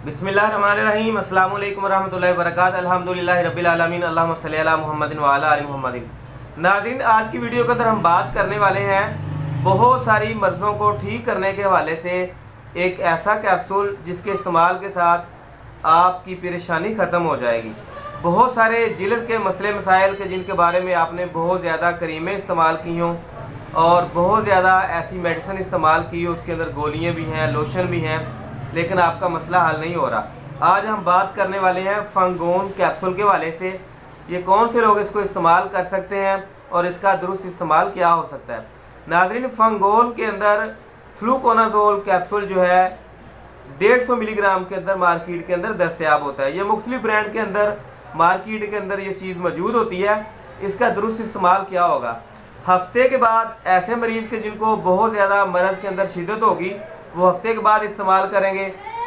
बिस्मिल्लाहिर्रहमानिर्रहीम अस्सलामु अलैकुम वरहमतुल्लाहि वबरकातुहू अल्हम्दुलिल्लाहि रब्बिल आलमीन अल्लाहुम्मा सल्लि अला मुहम्मदिन व अला आलि मुहम्मदिन। नाज़रीन, आज की वीडियो के अंदर हम बात करने वाले हैं बहुत सारी मर्ज़ों को ठीक करने के हवाले से एक ऐसा कैप्सूल जिसके इस्तेमाल के साथ आपकी परेशानी ख़त्म हो जाएगी। बहुत सारे जिल्द के मसले मसाइल के जिनके बारे में आपने बहुत ज़्यादा करीमें इस्तेमाल की हों और बहुत ज़्यादा ऐसी मेडिसिन इस्तेमाल की हो, उसके अंदर गोलियाँ भी हैं, लोशन भी हैं, लेकिन आपका मसला हल नहीं हो रहा। आज हम बात करने वाले हैं फंगोन कैप्सूल के हवाले से। ये कौन से लोग इसको इस्तेमाल कर सकते हैं और इसका दुरुस्त इस्तेमाल क्या हो सकता है। नाज़रीन, फंगोन के अंदर फ्लूकोनाजोल कैप्सूल जो है 150 मिलीग्राम के अंदर मार्केट के अंदर दस्तयाब होता है। ये मुख्तलिफ ब्रांड के अंदर मार्केट के अंदर ये चीज़ मौजूद होती है। इसका दुरुस्त इस्तेमाल क्या होगा? हफ्ते के बाद ऐसे मरीज़ के जिनको बहुत ज़्यादा मरज़ के अंदर शिद्दत होगी वो हफ्ते के बाद इस्तेमाल करेंगे।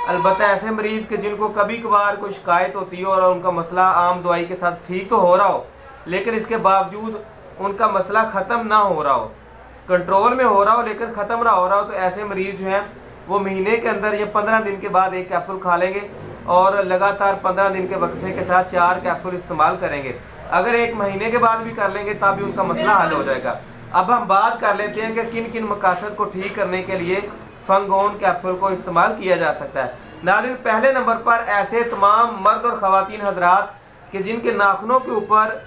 अलबत्ता ऐसे मरीज़ के जिनको कभी कभार कोई शिकायत होती हो और उनका मसला आम दवाई के साथ ठीक तो हो रहा हो, लेकिन इसके बावजूद उनका मसला ख़त्म ना हो रहा हो, कंट्रोल में हो रहा हो लेकिन ख़त्म ना हो रहा हो, तो ऐसे मरीज़ जो हैं वो महीने के अंदर या 15 दिन के बाद एक कैप्सूल खा लेंगे और लगातार 15 दिन के वक्फे के साथ 4 कैप्सूल इस्तेमाल करेंगे। अगर एक महीने के बाद भी कर लेंगे तब भी उनका मसला हल हो जाएगा। अब हम बात कर लेते हैं कि किन किन मकासद को ठीक करने के लिए फंगोन कैप्सूल को इस्तेमाल किया जा सकता है। नाज़रीन, पहले नंबर पर ऐसे तमाम मर्द और ख़वातीन हजरात कि जिनके नाखूनों के ऊपर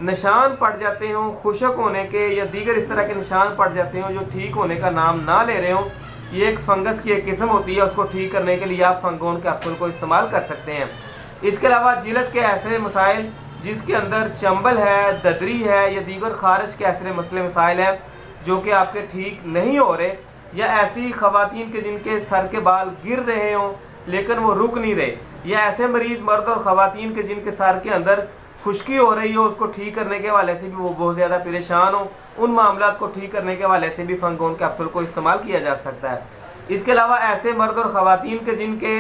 निशान पड़ जाते हों, खुशक होने के या दीगर इस तरह के निशान पड़ जाते हों जो ठीक होने का नाम ना ले रहे हों, ये एक फंगस की एक किस्म होती है। उसको ठीक करने के लिए आप फंगोन कैप्सूल को इस्तेमाल कर सकते हैं। इसके अलावा जिल्द के ऐसे मसाइल जिसके अंदर चंबल है, ददरी है या दीगर खारिश के ऐसे मसले मसाइल हैं जो कि आपके ठीक नहीं हो रहे, या ऐसी ख़वातीन के जिनके सर के बाल गिर रहे हों लेकिन वो रुक नहीं रहे, या ऐसे मरीज़ मर्द और ख़वातीन के जिनके सर के अंदर खुश्की हो रही हो, उसको ठीक करने के हवाले से भी वो बहुत ज़्यादा परेशान हो, उन मामलात को ठीक करने के हवाले से भी फंगोन कैप्सूल को इस्तेमाल किया जा सकता है। इसके अलावा ऐसे मर्द और ख़वातीन के जिनके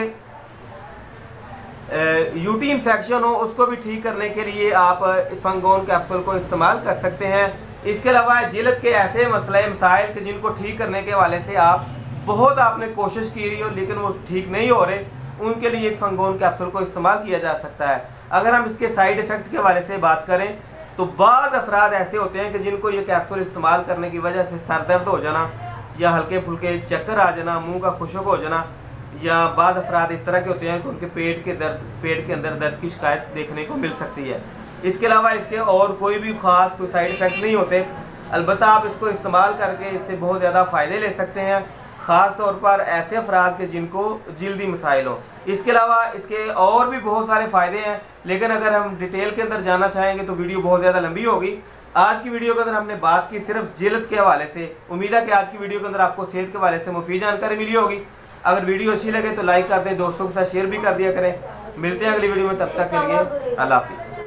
यूटी इन्फेक्शन हो, उसको भी ठीक करने के लिए आप फंगोन कैप्सूल को इस्तेमाल कर सकते हैं। इसके अलावा जिल्द के ऐसे मसले मसाइल के जिनको ठीक करने के हवाले से आपने कोशिश की हो लेकिन वो ठीक नहीं हो रहे, उनके लिए फंगोन कैप्सूल को इस्तेमाल किया जा सकता है। अगर हम इसके साइड इफ़ेक्ट के हवाले से बात करें तो बाज़ अफराद ऐसे होते हैं कि जिनको ये कैप्सूल इस्तेमाल करने की वजह से सर दर्द हो जाना या हल्के फुल्के चक्कर आ जाना, मुँह का खुशक हो जाना, या बाज़ अफराद इस तरह के होते हैं कि उनके पेट के अंदर दर्द की शिकायत देखने को मिल सकती है। इसके अलावा इसके और कोई भी ख़ास कोई साइड इफ़ेक्ट नहीं होते। अलबत्ता आप इसको इस्तेमाल करके इससे बहुत ज़्यादा फ़ायदे ले सकते हैं, ख़ास तौर पर ऐसे अफराद के जिनको जिल्दी मसाइल हों। इसके अलावा इसके और भी बहुत सारे फ़ायदे हैं, लेकिन अगर हम डिटेल के अंदर जाना चाहेंगे तो वीडियो बहुत ज़्यादा लंबी होगी। आज की वीडियो के अंदर हमने बात की सिर्फ जिल्द के हवाले से। उम्मीद है कि आज की वीडियो के अंदर आपको सेहत के हवाले से मुफीद जानकारी मिली होगी। अगर वीडियो अच्छी लगे तो लाइक कर दें, दोस्तों के साथ शेयर भी कर दिया करें। मिलते हैं अगली वीडियो में, तब तक के लिए अल्लाह हाफिज़।